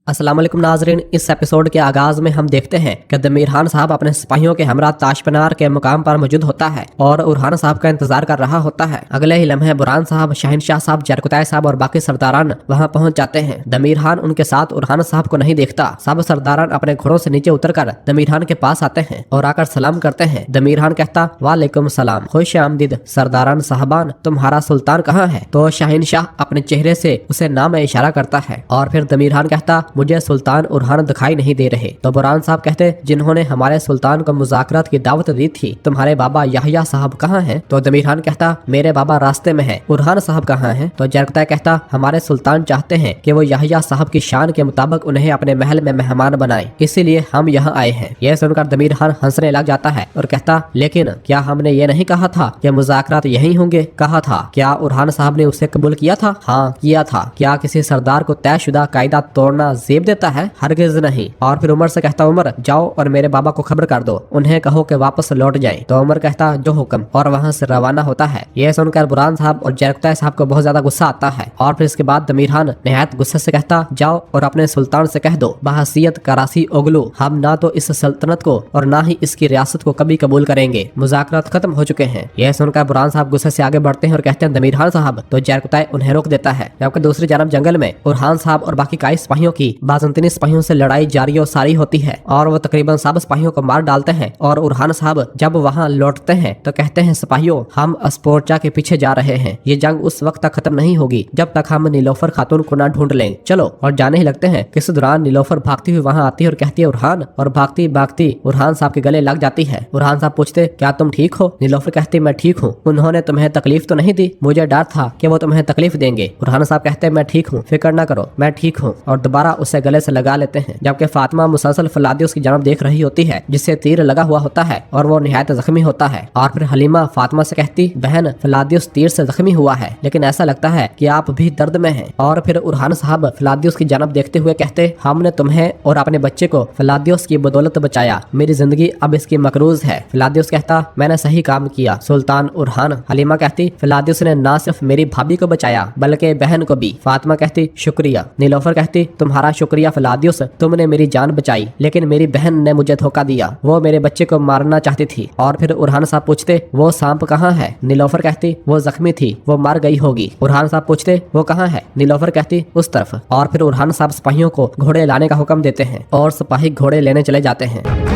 अस्सलाम वालेकुम नाजरीन, इस एपिसोड के आगाज में हम देखते हैं कि दमीरहान साहब अपने सिपाहियों के हमरा ताशपनार के मुकाम पर मौजूद होता है और उरहान साहब का इंतजार कर रहा होता है। अगले ही लम्हे बुरहान साहब, शहनशाह साहब, जरकुताई साहब और बाकी सरदारान वहां पहुंच जाते हैं। दमीरहान उनके साथ उरहान साहब को नहीं देखता। सब सरदारान अपने घोड़ों से नीचे उतरकर दमीरहान के पास आते हैं और आकर सलाम करते हैं। दमीरहान कहता, वालेकुम सलाम, खुश आमदीद सरदारान साहबान, तुम्हारा सुल्तान कहाँ है? तो शहनशाह अपने चेहरे से उसे नाम में इशारा करता है और फिर दमीरहान कहता, मुझे सुल्तान उरहान दिखाई नहीं दे रहे। तो बुरहान साहब कहते, जिन्होंने हमारे सुल्तान को मुज़ाकरात की दावत दी थी, तुम्हारे बाबा याहिया साहब कहाँ हैं? तो दमीरहान कहता, मेरे बाबा रास्ते में हैं। उरहान साहब कहाँ हैं? तो जरकुताई कहता, हमारे सुल्तान चाहते हैं कि वो याहिया साहब की शान के मुताबिक उन्हें अपने महल में मेहमान बनाए, इसीलिए हम यहाँ आए हैं। यह सुनकर दमीरहान हंसने लग जाता है और कहता, लेकिन क्या हमने ये नहीं कहा था कि मुज़ाकरात यही होंगे? कहा था। क्या उरहान साहब ने उसे कबूल किया था? हाँ किया था। क्या किसी सरदार को तयशुदा कायदा तोड़ना जेब देता है? हरगिज नहीं। और फिर उमर से कहता, उमर जाओ और मेरे बाबा को खबर कर दो, उन्हें कहो कि वापस लौट जाएं। तो उमर कहता, जो हुक्म, और वहां से रवाना होता है। यह सुनकर बुरहान साहब और जरकुताई साहब को बहुत ज्यादा गुस्सा आता है और फिर इसके बाद दमीरहान निहायत गुस्से से कहता, जाओ और अपने सुल्तान से कह दो, बहसीयत करासी ओगलू, हम ना तो इस सल्तनत को और ना ही इसकी रियासत को कभी कबूल करेंगे। मुज़ाकरात खत्म हो चुके हैं। यह सुनकर बुरहान साहब गुस्से से आगे बढ़ते हैं और कहते हैं, दमीरहान साहब। तो जरकुताई उन्हें रोक देता है। जबकि दूसरी जानब जंगल में उरहान साहब और बाकी कई सिपाहियों की बाज़ंतीनी सिपाहियों से लड़ाई जारी और सारी होती है और वो तकरीबन सब सिपाहियों को मार डालते हैं। और उरहान साहब जब वहाँ लौटते हैं तो कहते हैं, सिपाहियों, हम अस्पोर्चा के पीछे जा रहे हैं। ये जंग उस वक्त तक खत्म नहीं होगी जब तक हम नीलोफर खातून को ना ढूंढ लें। चलो। और जाने ही लगते हैं। किस दौरान नीलोफर भागती हुई वहाँ आती है और कहती है, उरहान, और भागती भागती उरहान साहब के गले लग जाती है। उरहान साहब पूछते, क्या तुम ठीक हो? नीलोफर कहती, मैं ठीक हूँ। उन्होंने तुम्हें तकलीफ तो नहीं दी? मुझे डर था कि वो तुम्हें तकलीफ देंगे। उरहान साहब कहते, मैं ठीक हूँ, फिक्र ना करो, मैं ठीक हूँ। और दोबारा उसे गले से लगा लेते हैं। जबकि फातिमा मुसलसल फलादियोस की जानब देख रही होती है, जिससे तीर लगा हुआ होता है और वो निहायत जख्मी होता है। और फिर हलीमा फातिमा से कहती, बहन, फलादियोस तीर से जख्मी हुआ है, लेकिन ऐसा लगता है कि आप भी दर्द में हैं। और फिर उरहान साहब फलादियोस की जानब देखते हुए कहते, हमने तुम्हें और अपने बच्चे को फलादियोस की बदौलत बचाया, मेरी जिंदगी अब इसकी मकरूज है। फलादियोस कहता, मैंने सही काम किया सुल्तान उरहान। हलीमा कहती, फलादियोस ने ना सिर्फ मेरी भाभी को बचाया बल्कि बहन को भी। फातिमा कहती, शुक्रिया। नीलोफर कहती, तुम्हारा शुक्रिया फलादियोस, तुमने मेरी जान बचाई, लेकिन मेरी बहन ने मुझे धोखा दिया, वो मेरे बच्चे को मारना चाहती थी। और फिर उरहान साहब पूछते, वो सांप कहाँ है? नीलोफर कहती, वो जख्मी थी, वो मर गई होगी। उरहान साहब पूछते, वो कहाँ है? नीलोफर कहती, उस तरफ। और फिर उरहान साहब सिपाहियों को घोड़े लाने का हुक्म देते हैं और सिपाही घोड़े लेने चले जाते हैं।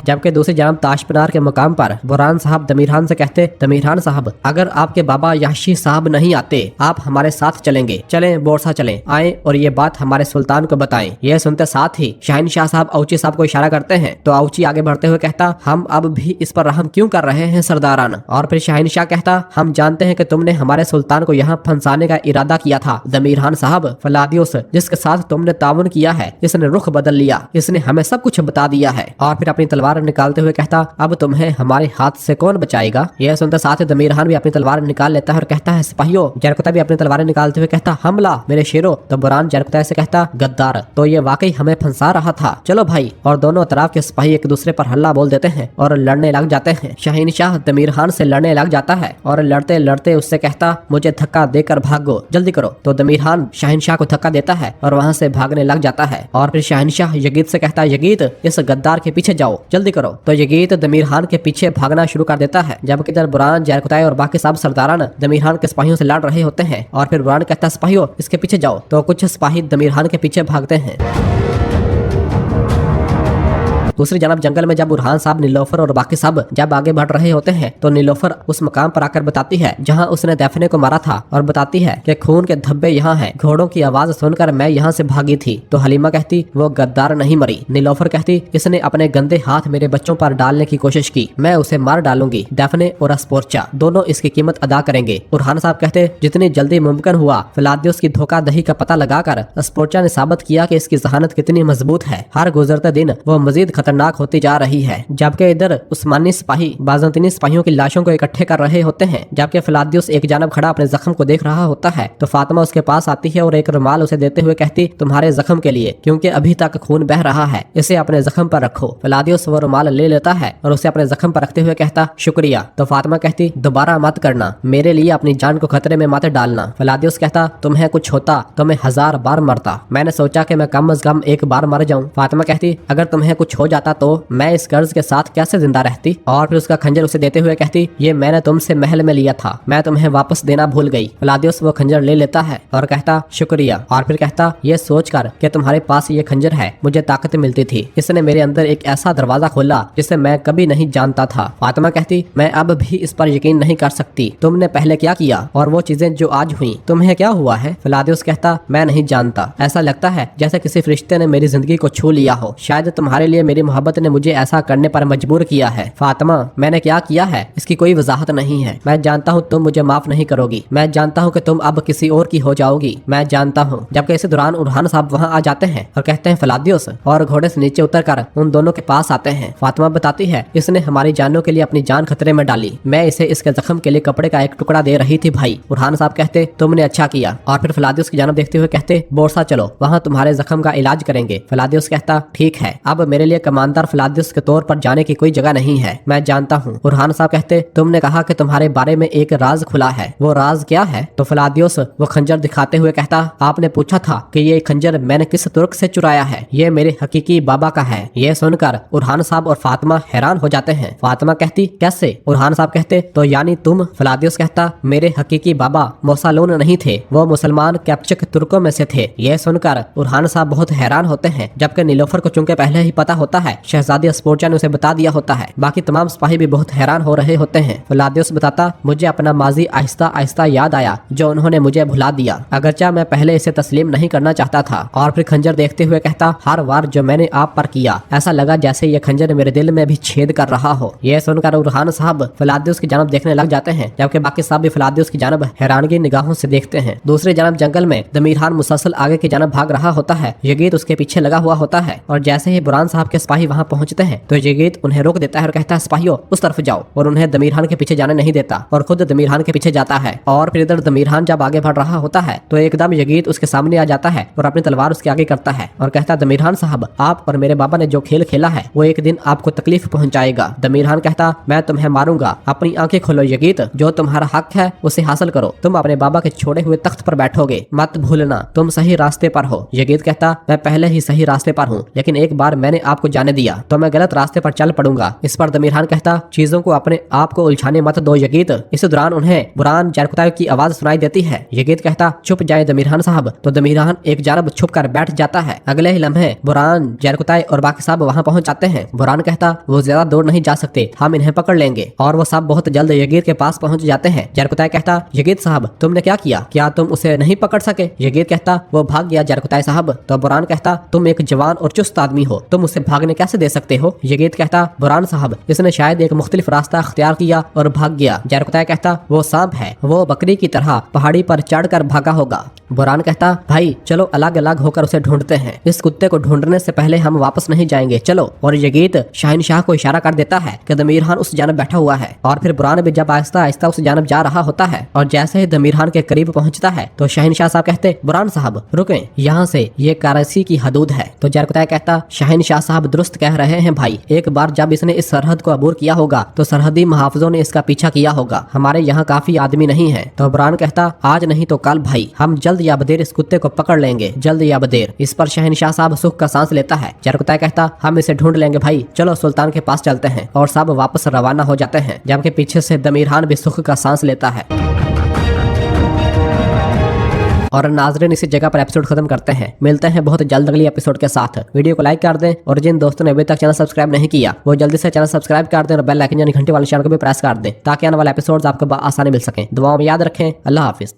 जबकि दूसरी जानब ताशपनार के मुकाम पर बुरहान साहब दमीरहान से कहते, दमीरहान साहब, अगर आपके बाबा याशी साहब नहीं आते, आप हमारे साथ चलेंगे। चलें बोरसा चलें, आए और ये बात हमारे सुल्तान को बताएं। यह सुनते साथ ही शहनशाह साहब औची साहब को इशारा करते हैं। तो औची आगे बढ़ते हुए कहता, हम अब भी इस पर रहम क्यों कर रहे हैं सरदारान? और फिर शहनशाह कहता, हम जानते हैं कि तुमने हमारे सुल्तान को यहाँ फंसाने का इरादा किया था। दमीरहान साहब, फलादियोस जिसके साथ तुमने ताउन किया है, इसने रुख बदल लिया, इसने हमें सब कुछ बता दिया है। और फिर अपनी तलवार निकालते हुए कहता, अब तुम्हें हमारे हाथ से कौन बचाएगा? यह सुनते साथ ही दमीरहान भी अपनी तलवार निकाल लेता है और कहता है, सिपाहियों। जरकुताई भी अपनी तलवारें निकालते हुए कहता, हमला मेरे शेरों। तो बुरहान जरकुताई से कहता, गद्दार, तो ये वाकई हमें फंसा रहा था, चलो भाई। और दोनों तरफ के सिपाही एक दूसरे पर हल्ला बोल देते हैं और लड़ने लग जाते हैं। शहनशाह दमीरहान से लड़ने लग जाता है और लड़ते लड़ते उससे कहता, मुझे धक्का देकर भागो, जल्दी करो। तो दमीरहान शहनशाह को धक्का देता है और वहां से भागने लग जाता है। और फिर शहनशाह यगीत से कहता, यगीत, इस गद्दार के पीछे जाओ, जल्दी करो। तो यगीत दमीरहान के पीछे भागना शुरू कर देता है। जबकि इधर बुरहान, जरकुताई और बाकी सब सरदारान दमीरहान के सिपाहियों से लड़ रहे होते हैं। और फिर बुरहान कहता, सिपाहियों, इसके पीछे जाओ। तो कुछ सिपाही दमीरहान के पीछे भागते हैं। दूसरी जानब जंगल में जब बुरहान साहब, नीलोफर और बाकी सब जब आगे बढ़ रहे होते हैं तो नीलोफर उस मकाम पर आकर बताती है जहां उसने दैफने को मारा था और बताती है कि खून के धब्बे यहाँ हैं, घोड़ों की आवाज सुनकर मैं यहाँ से भागी थी। तो हलीमा कहती, वो गद्दार नहीं मरी। नीलोफर कहती, इसने अपने गंदे हाथ मेरे बच्चों पर डालने की कोशिश की, मैं उसे मार डालूंगी। दैफने और अस्पोर्चा दोनों इसकी कीमत अदा करेंगे। बुरहान साहब कहते, जितनी जल्दी मुमकिन हुआ फलादियोस की धोखाधही का पता लगाकर अस्पोर्चा ने साबित किया कि इसकी जहानत कितनी मजबूत है। हर गुजरते दिन वो मजीद खतरनाक होती जा रही है। जबकि इधर उस्मानी सिपाही बाज़ंतीनी सिपाहियों की लाशों को इकट्ठे कर रहे होते हैं। जबकि फलादियुस एक जानब खड़ा अपने जख्म को देख रहा होता है तो फातिमा उसके पास आती है और एक रुमाल उसे देते हुए कहती, तुम्हारे जख्म के लिए, क्योंकि अभी तक खून बह रहा है, इसे अपने जख्म पर रखो। फलादियुस वो रुमाल ले लेता है और उसे अपने जख्म पर रखते हुए कहता, शुक्रिया। तो फातिमा कहती, दोबारा मत करना, मेरे लिए अपनी जान को खतरे में मत डालना। फलादियुस कहता, तुम्हें कुछ होता तो मैं 1000 बार मरता, मैंने सोचा कि मैं कम अज कम एक बार मर जाऊं। फातिमा कहती, अगर तुम्हें कुछ हो जाता तो मैं इस कर्ज के साथ कैसे जिंदा रहती। और फिर उसका खंजर उसे देते हुए कहती, ये मैंने तुमसे महल में लिया था, मैं तुम्हें वापस देना भूल गई। फलादियुस वो खंजर ले लेता है और कहता, शुक्रिया। और फिर कहता, ये सोचकर कि तुम्हारे पास ये खंजर है मुझे ताकत मिलती थी, इसने मेरे अंदर एक ऐसा दरवाजा खोला जिसे मैं कभी नहीं जानता था। फातिमा कहती, मैं अब भी इस पर यकीन नहीं कर सकती, तुमने पहले क्या किया और वो चीजें जो आज हुई, तुम्हें क्या हुआ है। फलादियुस कहता, मैं नहीं जानता, ऐसा लगता है जैसे किसी फरिश्ते ने मेरी जिंदगी को छू लिया हो, शायद तुम्हारे लिए मेरी मोहब्बत ने मुझे ऐसा करने पर मजबूर किया है। फातिमा, मैंने क्या किया है इसकी कोई वजाहत नहीं है, मैं जानता हूँ तुम मुझे माफ नहीं करोगी, मैं जानता हूँ कि तुम अब किसी और की हो जाओगी, मैं जानता हूँ। जबकि इसी दौरान उरहान साहब वहाँ आ जाते हैं और कहते हैं, फलादियुस, और घोड़े से नीचे उतरकर उन दोनों के पास आते हैं। फातिमा बताती है, इसने हमारी जानों के लिए अपनी जान खतरे में डाली, मैं इसे इसके जख्म के लिए कपड़े का एक टुकड़ा दे रही थी भाई। उरहान साहब कहते, तुमने अच्छा किया। और फिर फलादियुस की जानब देखते हुए कहते, बोरसा चलो, वहाँ तुम्हारे जख्म का इलाज करेंगे। फलादियुस कहता, ठीक है, अब मेरे लिए कमांडर फलादियुस के तौर पर जाने की कोई जगह नहीं है, मैं जानता हूँ। उरहान साहब कहते, तुमने कहा कि तुम्हारे बारे में एक राज खुला है, वो राज क्या है। तो फलादियुस वो खंजर दिखाते हुए कहता, आपने पूछा था कि ये खंजर मैंने किस तुर्क से चुराया है, ये मेरे हकीकी बाबा का है। ये सुनकर उरहान साहब और फातिमा हैरान हो जाते हैं। फातिमा कहती, कैसे। उरहान साहब कहते, तो यानी तुम। फलादियुस कहता, मेरे हकीकी बाबा मोसालोन नहीं थे, वो मुसलमान कैप्चक तुर्कों में से थे। ये सुनकर उरहान साहब बहुत हैरान होते हैं। जबकि नीलोफर को चूंकि पहले ही पता होता है, शहजादी अस्पोर्चा ने उसे बता दिया होता है, बाकी तमाम सिपाही भी बहुत हैरान हो रहे होते हैं। फलादियुस बताता, मुझे अपना माजी आहिस्ता आहिस्ता याद आया जो उन्होंने मुझे भुला दिया, अगरचा मैं पहले इसे तस्लीम नहीं करना चाहता था। और फिर खंजर देखते हुए कहता, हर वार जो मैंने आप पर किया, ऐसा लगा जैसे ये खंजर मेरे दिल में भी छेद कर रहा हो। यह सुनकर उरहान साहब फलादियुस की जानब देखने लग जाते हैं, जबकि बाकी साहब भी फलादियुस की जानब हैरानगी निगाहों से देखते हैं। दूसरी जानब जंगल में दमीर खान मुसलसल आगे की जानब भाग रहा होता है, यगीत उसके पीछे लगा हुआ होता है। और जैसे ही बुरान साहब के सिपाही वहाँ पहुँचते हैं तो यगीत उन्हें रोक देता है और कहता है, सिपाहियों उस तरफ जाओ, और उन्हें दमीर खान के पीछे जाने नहीं देता और खुद दमीर खान के पीछे जाता है। और फिर इधर दमीर खान जब आगे बढ़ रहा होता है तो एकदम यगीत उसके सामने आ जाता है और अपनी तलवार उसके आगे करता है और कहता है, दमीर खान साहब, आप और मेरे बाबा ने जो खेल खेला है वो एक दिन आपको तकलीफ पहुंचाएगा। दमीर खान कहता, मैं तुम्हें मारूंगा, अपनी आंखें खोलो यगीत, जो तुम्हारा हक है उसे हासिल करो, तुम अपने बाबा के छोड़े हुए तख्त पर बैठोगे, मत भूलना तुम सही रास्ते पर हो। यगीत कहता, मैं पहले ही सही रास्ते पर हूँ, लेकिन एक बार मैंने आपको जाने दिया तो मैं गलत रास्ते पर चल पड़ूंगा। इस पर दमीर खान कहता, चीजों को अपने आप को उलझाने मत दो यगीत। इस दौरान उन्हें बुरान जरकुताई की आवाज सुनाई देती है। यगीत कहता, चुप जाए दमीर खान साहब। तो दमीर खान एक जानब छुप कर बैठ जाता है। अगले ही लम्हे बुरान जरकुताई और बाकी साहब वहाँ पहुँच जाते हैं। बुरान कहता, वो ज्यादा दूर नहीं जा सकते, हम इन्हें पकड़ लेंगे। और वो सब बहुत जल्द यगीत के पास पहुँच जाते हैं। जरकुताई कहता, यगीत साहब तुमने क्या किया, क्या तुम उसे नहीं पकड़ सके। यगीत कहता, वो भाग गया जरकुताई साहब। तो बुरान कहता, तुम एक जवान और चुस्त आदमी हो, तुम उसे भागने कैसे दे सकते हो। यगीत कहता, बुरान साहब इसने शायद एक मुख्तलिफ रास्ता अख्तियार किया और भाग गया। जरकुताई कहता, वो सांप है, वो बकरी की तरह पहाड़ी पर चढ़कर भागा होगा। बुरान कहता, भाई चलो अलग अलग होकर उसे ढूंढते हैं, इस कुत्ते को ढूंढने से पहले हम वापस नहीं जाएंगे, चलो। और यगीत शाहिनशाह को इशारा कर देता है कि दमीर खान उस जानब बैठा हुआ है। और फिर बुरान भी जब आहिस्ता आहिस्ता उस जानब जा रहा होता है और जैसे ही दमीर खान के करीब पहुंचता है तो शाहिनशाह साहब कहते, बुरान साहब रुकें, यहाँ से ये कराची की हदूद है। तो जरकुताई कहता, शाहिनशाह साहब दुरुस्त कह रहे हैं भाई, एक बार जब इसने इस सरहद को अबूर किया होगा तो सरहदी मुहाफिजों ने इसका पीछा किया होगा, हमारे यहाँ काफी आदमी नहीं है। तो बुरान कहता, आज नहीं तो कल भाई, हम जल्द या बदेर इस कुत्ते को पकड़ लेंगे, जल्द या बदेर। इस पर शहनशाह साहब सुख का सांस लेता है। जरकुताई कहता, हम इसे ढूंढ लेंगे भाई, चलो सुल्तान के पास चलते हैं। और सब वापस रवाना हो जाते हैं, जबकि पीछे से दमीर खान भी सुख का सांस लेता है। और नाज़रीन इसी जगह पर एपिसोड खत्म करते हैं, मिलते हैं बहुत जल्द अगली एपिसोड के साथ। वीडियो को लाइक कर दें और जिन दोस्तों ने अभी तक चैनल सब्सक्राइब नहीं किया वो जल्दी से चैनल सब्सक्राइब कर दें और बेल आइकन यानी घंटे वाले निशान को भी प्रेस कर दें ताकि आने वाले एपिसोड्स आपको आसानी मिल सकें। दुआओं में याद रखें। अल्लाह हाफिज।